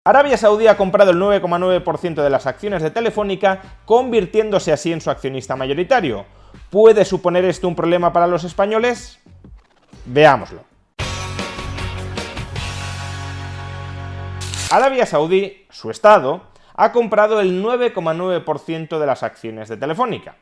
Arabia Saudí ha comprado el 9,9% de las acciones de Telefónica, convirtiéndose así en su accionista mayoritario. ¿Puede suponer esto un problema para los españoles? Veámoslo. Arabia Saudí, su Estado, ha comprado el 9,9% de las acciones de Telefónica.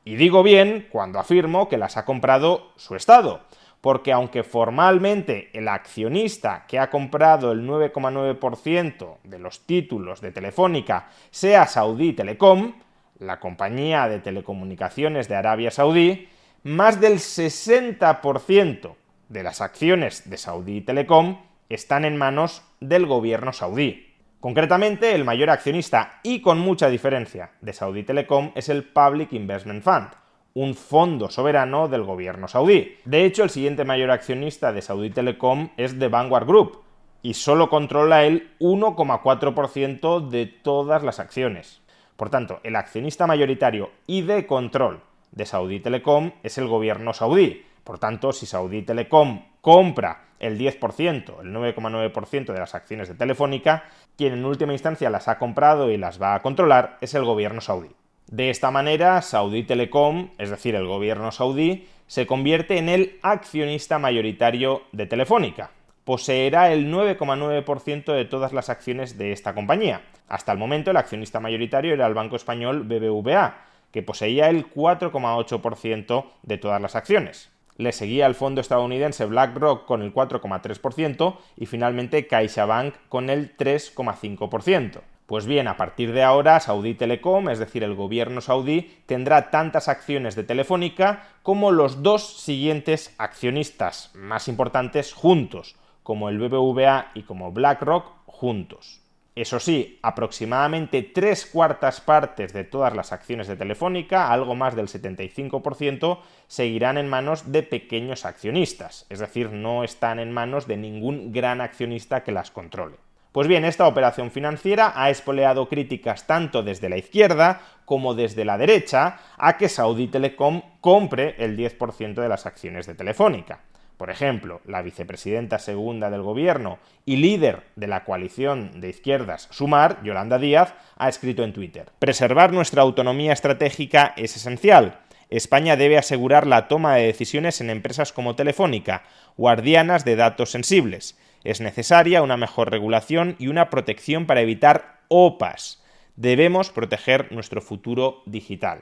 Y digo bien cuando afirmo que las ha comprado su Estado, porque aunque formalmente el accionista que ha comprado el 9,9% de los títulos de Telefónica sea Saudi Telecom, la compañía de telecomunicaciones de Arabia Saudí, más del 60% de las acciones de Saudi Telecom están en manos del gobierno saudí. Concretamente, el mayor accionista y con mucha diferencia de Saudi Telecom es el Public Investment Fund, un fondo soberano del gobierno saudí. De hecho, el siguiente mayor accionista de Saudi Telecom es The Vanguard Group y solo controla el 1,4% de todas las acciones. Por tanto, el accionista mayoritario y de control de Saudi Telecom es el gobierno saudí. Por tanto, si Saudi Telecom compra el 10%, el 9,9% de las acciones de Telefónica, quien en última instancia las ha comprado y las va a controlar es el gobierno saudí. De esta manera, Saudi Telecom, es decir, el gobierno saudí, se convierte en el accionista mayoritario de Telefónica. Poseerá el 9,9% de todas las acciones de esta compañía. Hasta el momento, el accionista mayoritario era el banco español BBVA, que poseía el 4,8% de todas las acciones. Le seguía el fondo estadounidense BlackRock con el 4,3% y finalmente CaixaBank con el 3,5%. Pues bien, a partir de ahora, Saudi Telecom, es decir, el gobierno saudí, tendrá tantas acciones de Telefónica como los dos siguientes accionistas más importantes juntos, como el BBVA y como BlackRock juntos. Eso sí, aproximadamente 3/4 partes de todas las acciones de Telefónica, algo más del 75%, seguirán en manos de pequeños accionistas, es decir, no están en manos de ningún gran accionista que las controle. Pues bien, esta operación financiera ha espoleado críticas tanto desde la izquierda como desde la derecha a que Saudi Telecom compre el 10% de las acciones de Telefónica. Por ejemplo, la vicepresidenta segunda del gobierno y líder de la coalición de izquierdas Sumar, Yolanda Díaz, ha escrito en Twitter: preservar nuestra autonomía estratégica es esencial. España debe asegurar la toma de decisiones en empresas como Telefónica, guardianas de datos sensibles. Es necesaria una mejor regulación y una protección para evitar OPAs. Debemos proteger nuestro futuro digital.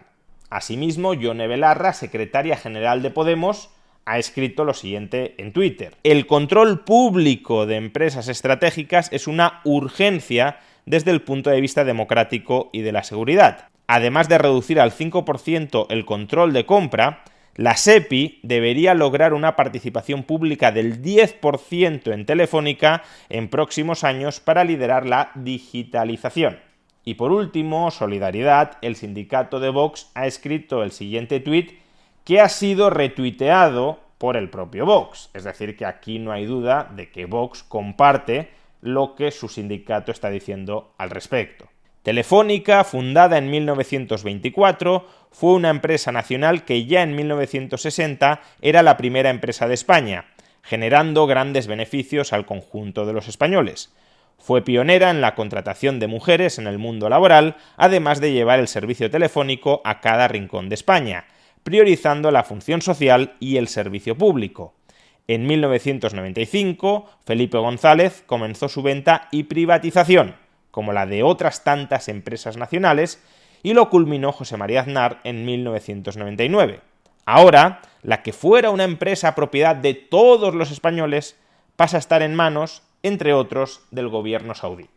Asimismo, Yone Belarra, secretaria general de Podemos, ha escrito lo siguiente en Twitter: el control público de empresas estratégicas es una urgencia desde el punto de vista democrático y de la seguridad. Además de reducir al 5% el control de compra, la SEPI debería lograr una participación pública del 10% en Telefónica en próximos años para liderar la digitalización. Y por último, Solidaridad, el sindicato de Vox, ha escrito el siguiente tuit que ha sido retuiteado por el propio Vox. Es decir, que aquí no hay duda de que Vox comparte lo que su sindicato está diciendo al respecto. Telefónica, fundada en 1924, fue una empresa nacional que ya en 1960 era la primera empresa de España, generando grandes beneficios al conjunto de los españoles. Fue pionera en la contratación de mujeres en el mundo laboral, además de llevar el servicio telefónico a cada rincón de España, priorizando la función social y el servicio público. En 1995, Felipe González comenzó su venta y privatización, como la de otras tantas empresas nacionales, y lo culminó José María Aznar en 1999. Ahora, la que fuera una empresa propiedad de todos los españoles pasa a estar en manos, entre otros, del gobierno saudí.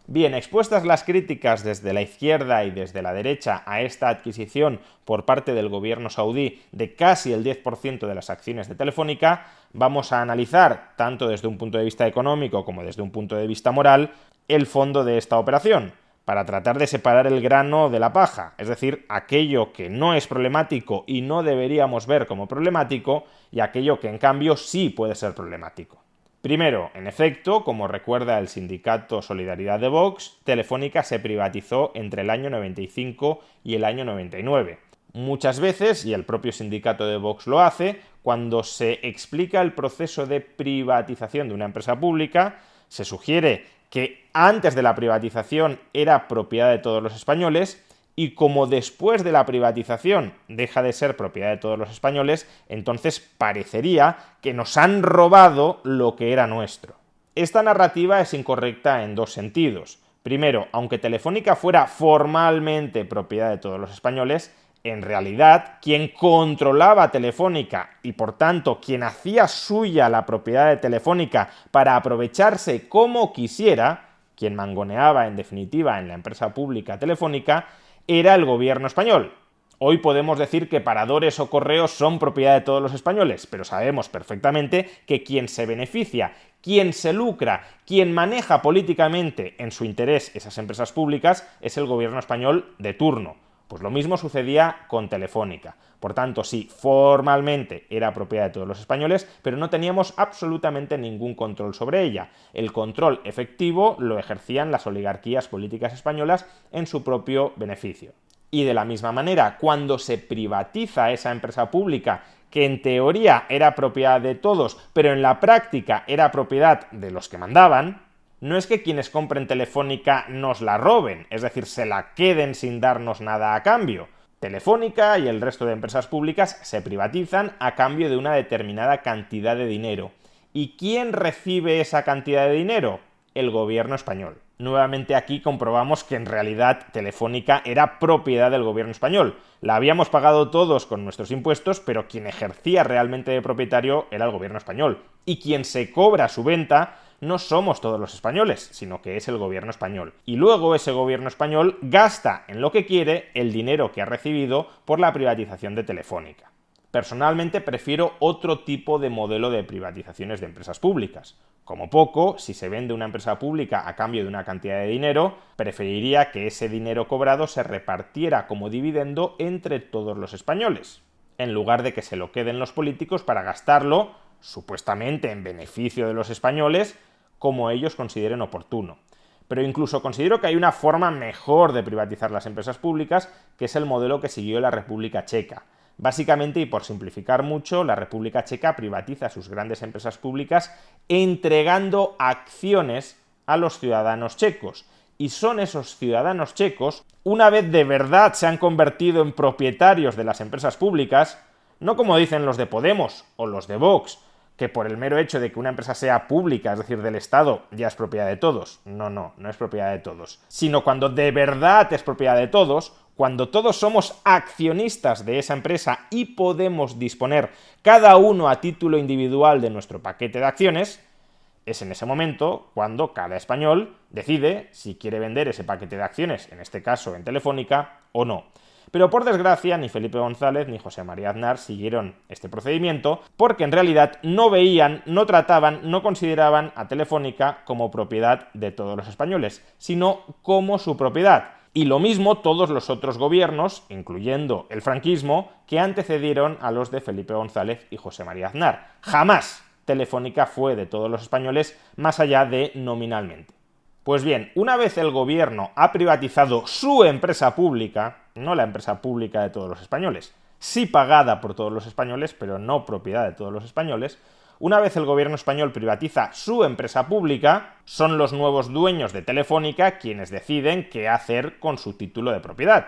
Bien, expuestas las críticas desde la izquierda y desde la derecha a esta adquisición por parte del gobierno saudí de casi el 10% de las acciones de Telefónica, vamos a analizar, tanto desde un punto de vista económico como desde un punto de vista moral, el fondo de esta operación, para tratar de separar el grano de la paja, es decir, aquello que no es problemático y no deberíamos ver como problemático, y aquello que en cambio sí puede ser problemático. Primero, en efecto, como recuerda el sindicato Solidaridad de Vox, Telefónica se privatizó entre el año 95 y el año 99. Muchas veces, y el propio sindicato de Vox lo hace, cuando se explica el proceso de privatización de una empresa pública, se sugiere que antes de la privatización era propiedad de todos los españoles, y como después de la privatización deja de ser propiedad de todos los españoles, entonces parecería que nos han robado lo que era nuestro. Esta narrativa es incorrecta en dos sentidos. Primero, aunque Telefónica fuera formalmente propiedad de todos los españoles, en realidad quien controlaba Telefónica y por tanto quien hacía suya la propiedad de Telefónica para aprovecharse como quisiera, quien mangoneaba en definitiva en la empresa pública Telefónica, era el gobierno español. Hoy podemos decir que Paradores o Correos son propiedad de todos los españoles, pero sabemos perfectamente que quien se beneficia, quien se lucra, quien maneja políticamente en su interés esas empresas públicas es el gobierno español de turno. Pues lo mismo sucedía con Telefónica. Por tanto, sí, formalmente era propiedad de todos los españoles, pero no teníamos absolutamente ningún control sobre ella. El control efectivo lo ejercían las oligarquías políticas españolas en su propio beneficio. Y de la misma manera, cuando se privatiza esa empresa pública, que en teoría era propiedad de todos, pero en la práctica era propiedad de los que mandaban, no es que quienes compren Telefónica nos la roben, es decir, se la queden sin darnos nada a cambio. Telefónica y el resto de empresas públicas se privatizan a cambio de una determinada cantidad de dinero. ¿Y quién recibe esa cantidad de dinero? El gobierno español. Nuevamente aquí comprobamos que en realidad Telefónica era propiedad del gobierno español. La habíamos pagado todos con nuestros impuestos, pero quien ejercía realmente de propietario era el gobierno español. Y quien se cobra su venta no somos todos los españoles, sino que es el gobierno español. Y luego ese gobierno español gasta en lo que quiere el dinero que ha recibido por la privatización de Telefónica. Personalmente prefiero otro tipo de modelo de privatizaciones de empresas públicas. Como poco, si se vende una empresa pública a cambio de una cantidad de dinero, preferiría que ese dinero cobrado se repartiera como dividendo entre todos los españoles, en lugar de que se lo queden los políticos para gastarlo, supuestamente en beneficio de los españoles, como ellos consideren oportuno. Pero incluso considero que hay una forma mejor de privatizar las empresas públicas, que es el modelo que siguió la República Checa. Básicamente, y por simplificar mucho, la República Checa privatiza sus grandes empresas públicas entregando acciones a los ciudadanos checos. Y son esos ciudadanos checos, una vez de verdad se han convertido en propietarios de las empresas públicas, no como dicen los de Podemos o los de Vox, que por el mero hecho de que una empresa sea pública, es decir, del Estado, ya es propiedad de todos. No es propiedad de todos. Sino cuando de verdad es propiedad de todos, cuando todos somos accionistas de esa empresa y podemos disponer cada uno a título individual de nuestro paquete de acciones, es en ese momento cuando cada español decide si quiere vender ese paquete de acciones, en este caso en Telefónica, o no. Pero por desgracia ni Felipe González ni José María Aznar siguieron este procedimiento porque en realidad no veían, no trataban, no consideraban a Telefónica como propiedad de todos los españoles, sino como su propiedad. Y lo mismo todos los otros gobiernos, incluyendo el franquismo, que antecedieron a los de Felipe González y José María Aznar. Jamás Telefónica fue de todos los españoles más allá de nominalmente. Pues bien, una vez el gobierno ha privatizado su empresa pública, no la empresa pública de todos los españoles, sí pagada por todos los españoles, pero no propiedad de todos los españoles, una vez el gobierno español privatiza su empresa pública, son los nuevos dueños de Telefónica quienes deciden qué hacer con su título de propiedad.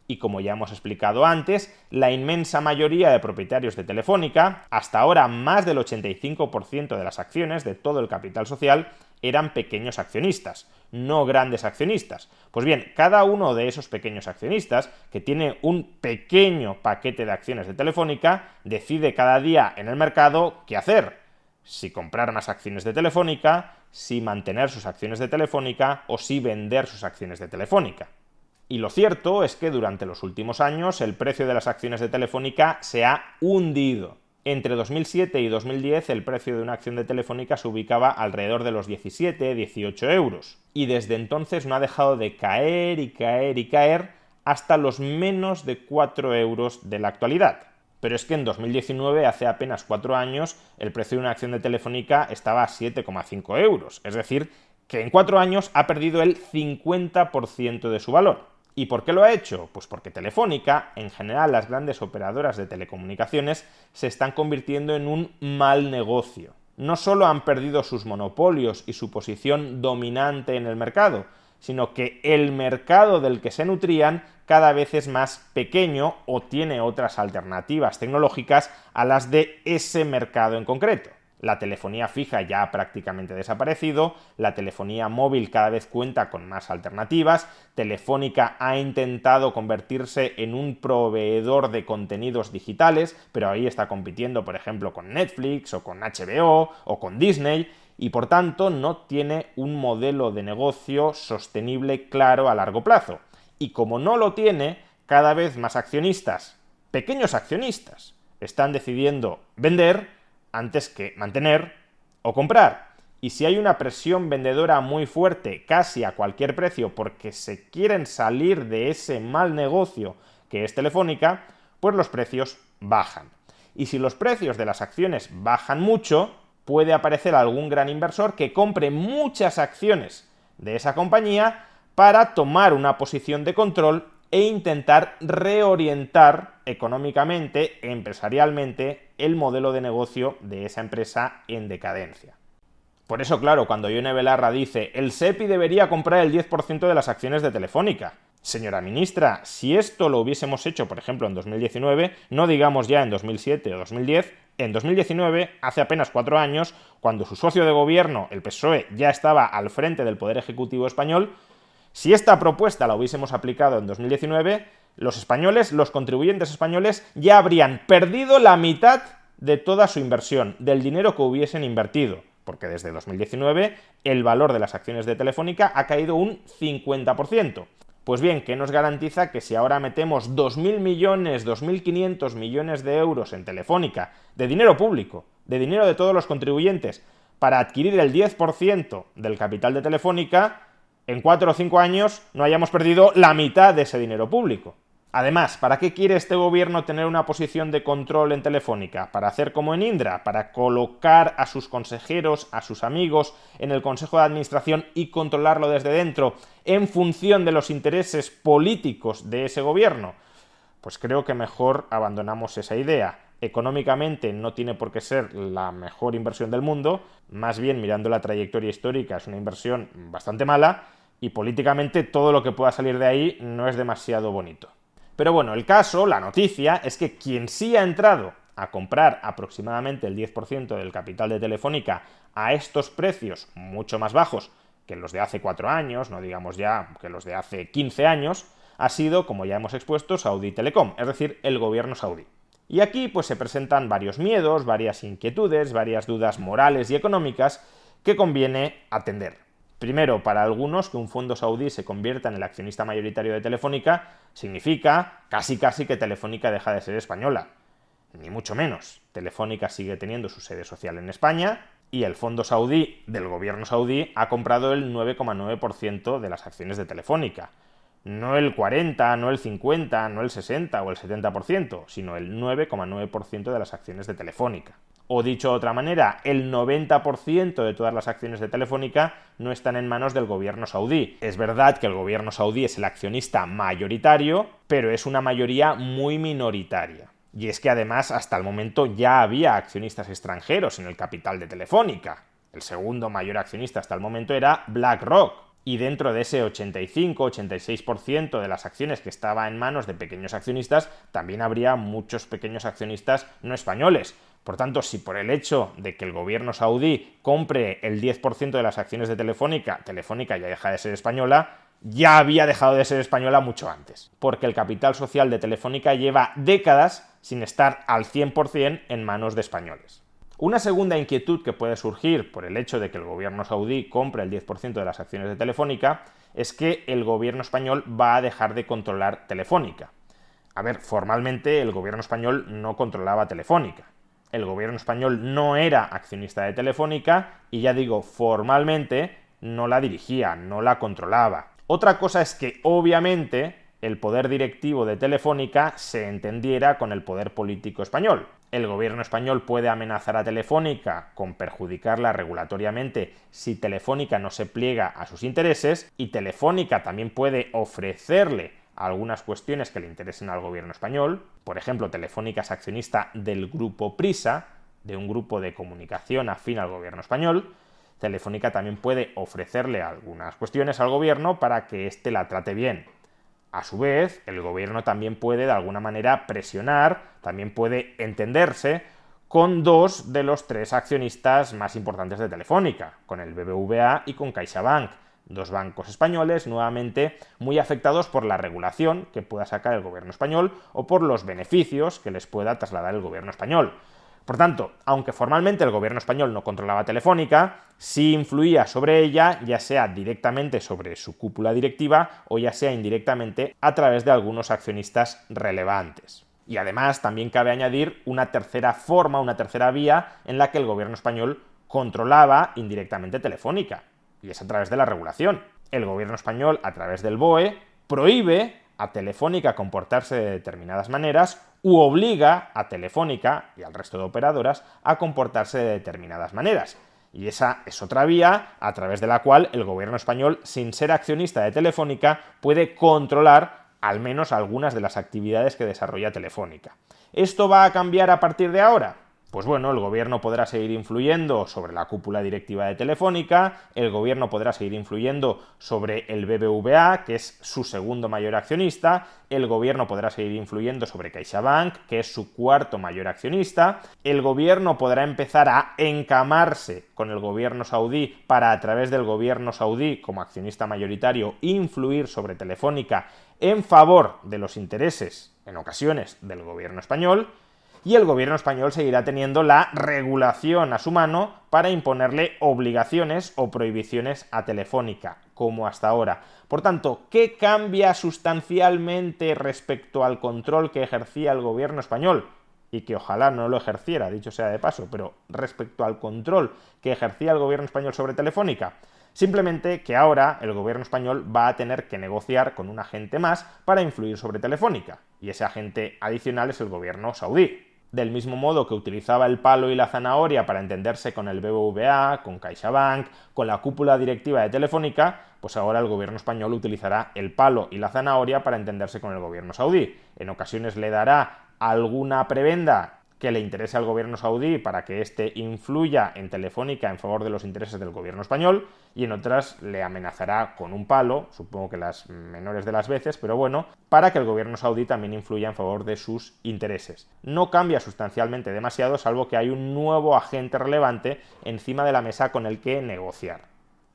Y como ya hemos explicado antes, la inmensa mayoría de propietarios de Telefónica, hasta ahora más del 85% de las acciones de todo el capital social, eran pequeños accionistas, no grandes accionistas. Pues bien, cada uno de esos pequeños accionistas, que tiene un pequeño paquete de acciones de Telefónica, decide cada día en el mercado qué hacer. Si comprar más acciones de Telefónica, si mantener sus acciones de Telefónica o si vender sus acciones de Telefónica. Y lo cierto es que durante los últimos años el precio de las acciones de Telefónica se ha hundido. Entre 2007 y 2010 el precio de una acción de Telefónica se ubicaba alrededor de los 17-18 euros. Y desde entonces no ha dejado de caer y caer y caer hasta los menos de 4 euros de la actualidad. Pero es que en 2019, hace apenas 4 años, el precio de una acción de Telefónica estaba a 7,5 euros. Es decir, que en 4 años ha perdido el 50% de su valor. ¿Y por qué lo ha hecho? Pues porque Telefónica, en general las grandes operadoras de telecomunicaciones, se están convirtiendo en un mal negocio. no solo han perdido sus monopolios y su posición dominante en el mercado, sino que el mercado del que se nutrían cada vez es más pequeño o tiene otras alternativas tecnológicas a las de ese mercado en concreto. La telefonía fija ya ha prácticamente desaparecido, la telefonía móvil cada vez cuenta con más alternativas, Telefónica ha intentado convertirse en un proveedor de contenidos digitales, pero ahí está compitiendo, por ejemplo, con Netflix o con HBO o con Disney, y por tanto no tiene un modelo de negocio sostenible claro a largo plazo. Y como no lo tiene, cada vez más accionistas, pequeños accionistas, están decidiendo vender antes que mantener o comprar. Y si hay una presión vendedora muy fuerte, casi a cualquier precio, porque se quieren salir de ese mal negocio que es Telefónica, pues los precios bajan. Y si los precios de las acciones bajan mucho, puede aparecer algún gran inversor que compre muchas acciones de esa compañía para tomar una posición de control e intentar reorientar económicamente, empresarialmente, el modelo de negocio de esa empresa en decadencia. Por eso, claro, cuando Ione Belarra dice el SEPI debería comprar el 10% de las acciones de Telefónica. Señora ministra, si esto lo hubiésemos hecho, por ejemplo, en 2019, no digamos ya en 2007 o 2010, en 2019, hace apenas 4 años, cuando su socio de gobierno, el PSOE, ya estaba al frente del Poder Ejecutivo español, si esta propuesta la hubiésemos aplicado en 2019, los españoles, los contribuyentes españoles, ya habrían perdido la mitad de toda su inversión, del dinero que hubiesen invertido, porque desde 2019 el valor de las acciones de Telefónica ha caído un 50%. Pues bien, ¿qué nos garantiza que si ahora metemos 2.000 millones, 2.500 millones de euros en Telefónica, de dinero público, de dinero de todos los contribuyentes, para adquirir el 10% del capital de Telefónica, en 4 o 5 años no hayamos perdido la mitad de ese dinero público? Además, ¿para qué quiere este gobierno tener una posición de control en Telefónica? ¿Para hacer como en Indra? ¿Para colocar a sus consejeros, a sus amigos en el Consejo de Administración y controlarlo desde dentro en función de los intereses políticos de ese gobierno? Pues creo que mejor abandonamos esa idea. Económicamente no tiene por qué ser la mejor inversión del mundo, más bien mirando la trayectoria histórica es una inversión bastante mala, y políticamente todo lo que pueda salir de ahí no es demasiado bonito. Pero bueno, el caso, la noticia, es que quien sí ha entrado a comprar aproximadamente el 10% del capital de Telefónica a estos precios mucho más bajos que los de hace 4 años, no digamos ya que los de hace 15 años, ha sido, como ya hemos expuesto, Saudi Telecom, es decir, el gobierno saudí. Y aquí pues se presentan varios miedos, varias inquietudes, varias dudas morales y económicas que conviene atender. Primero, para algunos, que un fondo saudí se convierta en el accionista mayoritario de Telefónica significa casi que Telefónica deja de ser española. Ni mucho menos. Telefónica sigue teniendo su sede social en España y el fondo saudí del gobierno saudí ha comprado el 9,9% de las acciones de Telefónica. No el 40, no el 50, no el 60 o el 70%, sino el 9,9% de las acciones de Telefónica. O dicho de otra manera, el 90% de todas las acciones de Telefónica no están en manos del gobierno saudí. Es verdad que el gobierno saudí es el accionista mayoritario, pero es una mayoría muy minoritaria. Y es que además hasta el momento ya había accionistas extranjeros en el capital de Telefónica. El segundo mayor accionista hasta el momento era BlackRock. Y dentro de ese 85-86% de las acciones que estaba en manos de pequeños accionistas, también habría muchos pequeños accionistas no españoles. Por tanto, si por el hecho de que el gobierno saudí compre el 10% de las acciones de Telefónica, Telefónica ya deja de ser española, ya había dejado de ser española mucho antes. Porque el capital social de Telefónica lleva décadas sin estar al 100% en manos de españoles. Una segunda inquietud que puede surgir por el hecho de que el gobierno saudí compre el 10% de las acciones de Telefónica es que el gobierno español va a dejar de controlar Telefónica. A ver, formalmente el gobierno español no controlaba Telefónica. El gobierno español no era accionista de Telefónica y ya digo, formalmente no la dirigía, no la controlaba. Otra cosa es que obviamente el poder directivo de Telefónica se entendiera con el poder político español. El gobierno español puede amenazar a Telefónica con perjudicarla regulatoriamente si Telefónica no se pliega a sus intereses, y Telefónica también puede ofrecerle algunas cuestiones que le interesen al gobierno español. Por ejemplo, Telefónica es accionista del grupo Prisa, de un grupo de comunicación afín al gobierno español, Telefónica también puede ofrecerle algunas cuestiones al gobierno para que éste la trate bien. A su vez, el gobierno también puede de alguna manera presionar, también puede entenderse con dos de los tres accionistas más importantes de Telefónica, con el BBVA y con CaixaBank, dos bancos españoles nuevamente muy afectados por la regulación que pueda sacar el gobierno español o por los beneficios que les pueda trasladar el gobierno español. Por tanto, aunque formalmente el gobierno español no controlaba Telefónica, sí influía sobre ella, ya sea directamente sobre su cúpula directiva o ya sea indirectamente a través de algunos accionistas relevantes. Y además también cabe añadir una tercera forma, una tercera vía en la que el gobierno español controlaba indirectamente Telefónica, y es a través de la regulación. El gobierno español, a través del BOE, prohíbe a Telefónica comportarse de determinadas maneras u obliga a Telefónica y al resto de operadoras a comportarse de determinadas maneras. Y esa es otra vía a través de la cual el gobierno español, sin ser accionista de Telefónica, puede controlar al menos algunas de las actividades que desarrolla Telefónica. ¿Esto va a cambiar a partir de ahora? Pues bueno, el gobierno podrá seguir influyendo sobre la cúpula directiva de Telefónica, el gobierno podrá seguir influyendo sobre el BBVA, que es su segundo mayor accionista, el gobierno podrá seguir influyendo sobre CaixaBank, que es su cuarto mayor accionista, el gobierno podrá empezar a encamarse con el gobierno saudí para, a través del gobierno saudí, como accionista mayoritario, influir sobre Telefónica en favor de los intereses, en ocasiones, del gobierno español. Y el gobierno español seguirá teniendo la regulación a su mano para imponerle obligaciones o prohibiciones a Telefónica, como hasta ahora. Por tanto, ¿qué cambia sustancialmente respecto al control que ejercía el gobierno español? Y que ojalá no lo ejerciera, dicho sea de paso, pero respecto al control que ejercía el gobierno español sobre Telefónica. Simplemente que ahora el gobierno español va a tener que negociar con un agente más para influir sobre Telefónica. Y ese agente adicional es el gobierno saudí. Del mismo modo que utilizaba el palo y la zanahoria para entenderse con el BBVA, con CaixaBank, con la cúpula directiva de Telefónica, pues ahora el gobierno español utilizará el palo y la zanahoria para entenderse con el gobierno saudí. En ocasiones le dará alguna prebenda que le interese al gobierno saudí para que éste influya en Telefónica en favor de los intereses del gobierno español, y en otras le amenazará con un palo, supongo que las menores de las veces, pero bueno, para que el gobierno saudí también influya en favor de sus intereses. No cambia sustancialmente demasiado, salvo que hay un nuevo agente relevante encima de la mesa con el que negociar.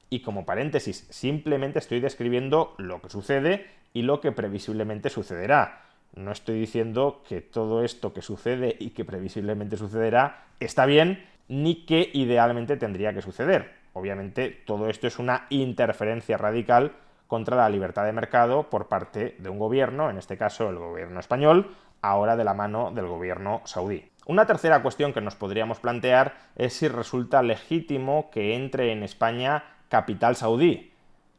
Y como paréntesis, simplemente estoy describiendo lo que sucede y lo que previsiblemente sucederá. No estoy diciendo que todo esto que sucede y que previsiblemente sucederá está bien, ni que idealmente tendría que suceder. Obviamente todo esto es una interferencia radical contra la libertad de mercado por parte de un gobierno, en este caso el gobierno español, ahora de la mano del gobierno saudí. Una tercera cuestión que nos podríamos plantear es si resulta legítimo que entre en España capital saudí,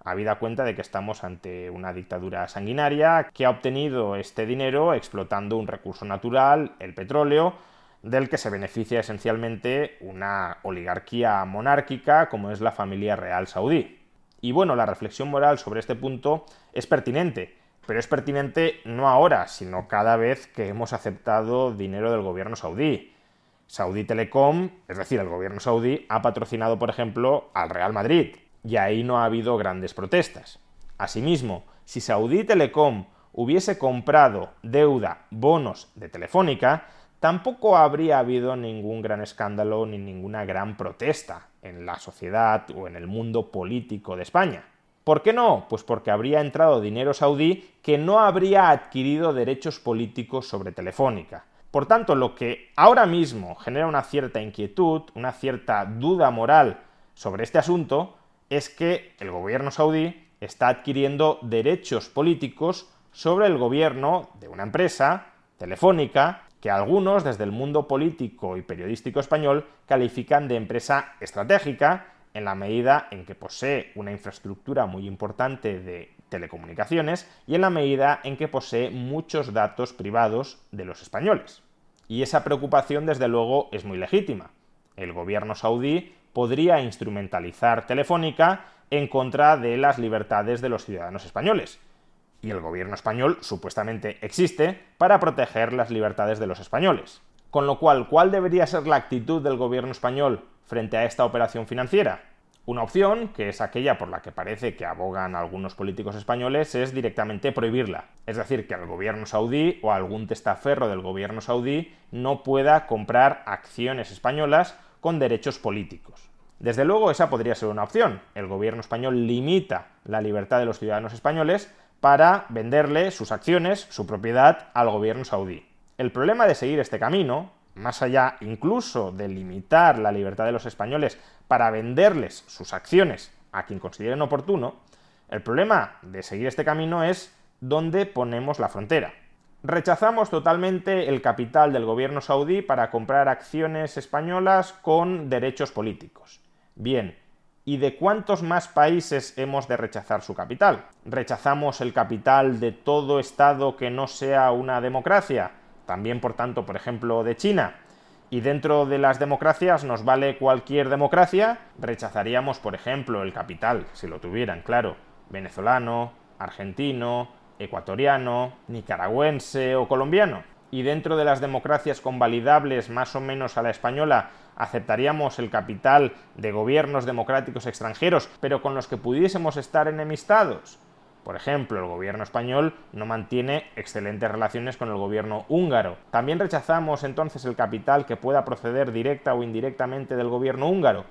habida cuenta de que estamos ante una dictadura sanguinaria que ha obtenido este dinero explotando un recurso natural, el petróleo, del que se beneficia esencialmente una oligarquía monárquica como es la familia real saudí. Y bueno, la reflexión moral sobre este punto es pertinente, pero es pertinente no ahora, sino cada vez que hemos aceptado dinero del gobierno saudí. Saudi Telecom, es decir, el gobierno saudí, ha patrocinado, por ejemplo, al Real Madrid, y ahí no ha habido grandes protestas. Asimismo, si Saudi Telecom hubiese comprado deuda, bonos de Telefónica, tampoco habría habido ningún gran escándalo ni ninguna gran protesta en la sociedad o en el mundo político de España. ¿Por qué no? Pues porque habría entrado dinero saudí que no habría adquirido derechos políticos sobre Telefónica. Por tanto, lo que ahora mismo genera una cierta inquietud, una cierta duda moral sobre este asunto, es que el gobierno saudí está adquiriendo derechos políticos sobre el gobierno de una empresa, Telefónica, que algunos desde el mundo político y periodístico español califican de empresa estratégica en la medida en que posee una infraestructura muy importante de telecomunicaciones y en la medida en que posee muchos datos privados de los españoles. Y esa preocupación, desde luego, es muy legítima. El gobierno saudí podría instrumentalizar Telefónica en contra de las libertades de los ciudadanos españoles. Y el gobierno español supuestamente existe para proteger las libertades de los españoles. Con lo cual, ¿cuál debería ser la actitud del gobierno español frente a esta operación financiera? Una opción, que es aquella por la que parece que abogan algunos políticos españoles, es directamente prohibirla. Es decir, que el gobierno saudí o algún testaferro del gobierno saudí no pueda comprar acciones españolas con derechos políticos. Desde luego, esa podría ser una opción. El gobierno español limita la libertad de los ciudadanos españoles para venderle sus acciones, su propiedad, al gobierno saudí. El problema de seguir este camino, más allá incluso de limitar la libertad de los españoles para venderles sus acciones a quien consideren oportuno, el problema de seguir este camino es dónde ponemos la frontera. Rechazamos totalmente el capital del gobierno saudí para comprar acciones españolas con derechos políticos. Bien, ¿y de cuántos más países hemos de rechazar su capital? ¿Rechazamos el capital de todo Estado que no sea una democracia? También, por tanto, por ejemplo, de China. Y dentro de las democracias nos vale cualquier democracia. Rechazaríamos, por ejemplo, el capital, si lo tuvieran, claro, venezolano, argentino, ecuatoriano, nicaragüense o colombiano. Y dentro de las democracias convalidables más o menos a la española, aceptaríamos el capital de gobiernos democráticos extranjeros, pero con los que pudiésemos estar enemistados. Por ejemplo, el gobierno español no mantiene excelentes relaciones con el gobierno húngaro. También rechazamos entonces el capital que pueda proceder directa o indirectamente del gobierno húngaro.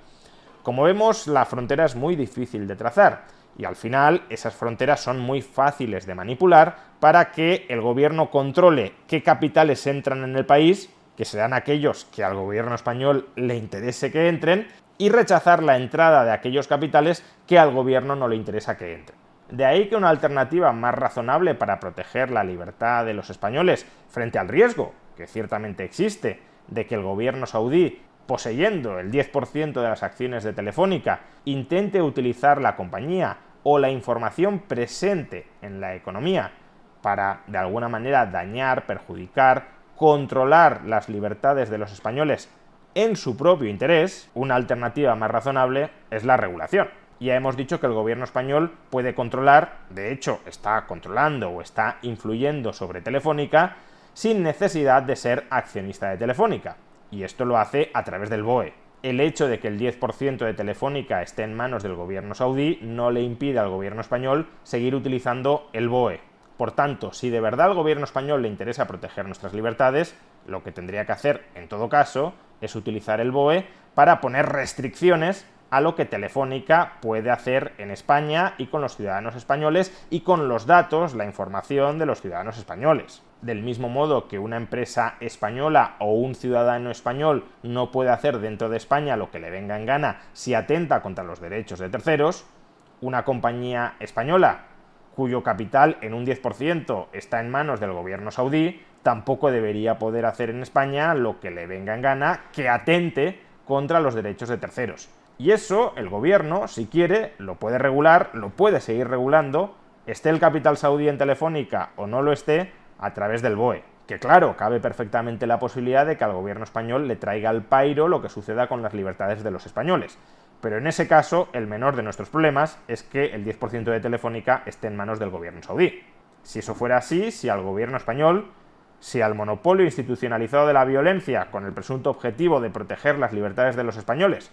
Como vemos, la frontera es muy difícil de trazar y al final esas fronteras son muy fáciles de manipular para que el gobierno controle qué capitales entran en el país, que serán aquellos que al gobierno español le interese que entren, y rechazar la entrada de aquellos capitales que al gobierno no le interesa que entren. De ahí que una alternativa más razonable para proteger la libertad de los españoles frente al riesgo, que ciertamente existe, de que el gobierno saudí, poseyendo el 10% de las acciones de Telefónica, intente utilizar la compañía o la información presente en la economía para, de alguna manera, dañar, perjudicar, controlar las libertades de los españoles en su propio interés, una alternativa más razonable es la regulación. Ya hemos dicho que el gobierno español puede controlar, de hecho está controlando o está influyendo sobre Telefónica sin necesidad de ser accionista de Telefónica. Y esto lo hace a través del BOE. El hecho de que el 10% de Telefónica esté en manos del gobierno saudí no le impide al gobierno español seguir utilizando el BOE. Por tanto, si de verdad al gobierno español le interesa proteger nuestras libertades, lo que tendría que hacer, en todo caso, es utilizar el BOE para poner restricciones a lo que Telefónica puede hacer en España y con los ciudadanos españoles y con los datos, la información de los ciudadanos españoles. Del mismo modo que una empresa española o un ciudadano español no puede hacer dentro de España lo que le venga en gana si atenta contra los derechos de terceros, una compañía española cuyo capital en un 10% está en manos del gobierno saudí, tampoco debería poder hacer en España lo que le venga en gana que atente contra los derechos de terceros. Y eso, el gobierno, si quiere, lo puede regular, lo puede seguir regulando, esté el capital saudí en Telefónica o no lo esté, a través del BOE. Que claro, cabe perfectamente la posibilidad de que al gobierno español le traiga al pairo lo que suceda con las libertades de los españoles. Pero en ese caso, el menor de nuestros problemas es que el 10% de Telefónica esté en manos del gobierno saudí. Si eso fuera así, si al gobierno español, si al monopolio institucionalizado de la violencia, con el presunto objetivo de proteger las libertades de los españoles,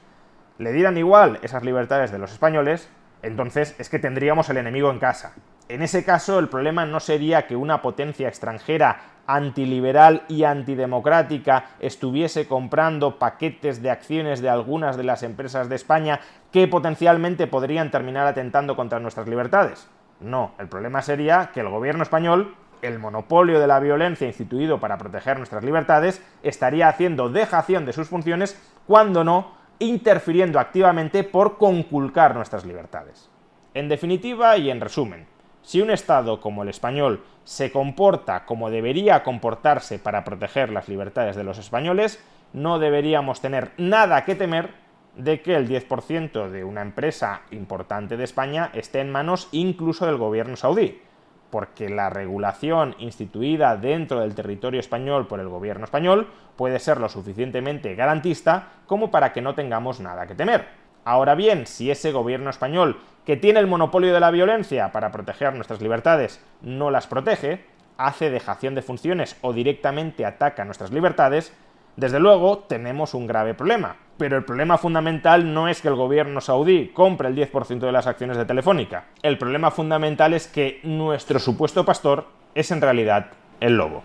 le dieran igual esas libertades de los españoles, entonces es que tendríamos el enemigo en casa. En ese caso, el problema no sería que una potencia extranjera antiliberal y antidemocrática estuviese comprando paquetes de acciones de algunas de las empresas de España que potencialmente podrían terminar atentando contra nuestras libertades. No, el problema sería que el gobierno español, el monopolio de la violencia instituido para proteger nuestras libertades, estaría haciendo dejación de sus funciones, cuando no interfiriendo activamente por conculcar nuestras libertades. En definitiva y en resumen, si un Estado como el español se comporta como debería comportarse para proteger las libertades de los españoles, no deberíamos tener nada que temer de que el 10% de una empresa importante de España esté en manos incluso del gobierno saudí, porque la regulación instituida dentro del territorio español por el gobierno español puede ser lo suficientemente garantista como para que no tengamos nada que temer. Ahora bien, si ese gobierno español, que tiene el monopolio de la violencia para proteger nuestras libertades, no las protege, hace dejación de funciones o directamente ataca nuestras libertades, Desde luego, tenemos un grave problema, pero el problema fundamental no es que el gobierno saudí compre el 10% de las acciones de Telefónica. El problema fundamental es que nuestro supuesto pastor es en realidad el lobo.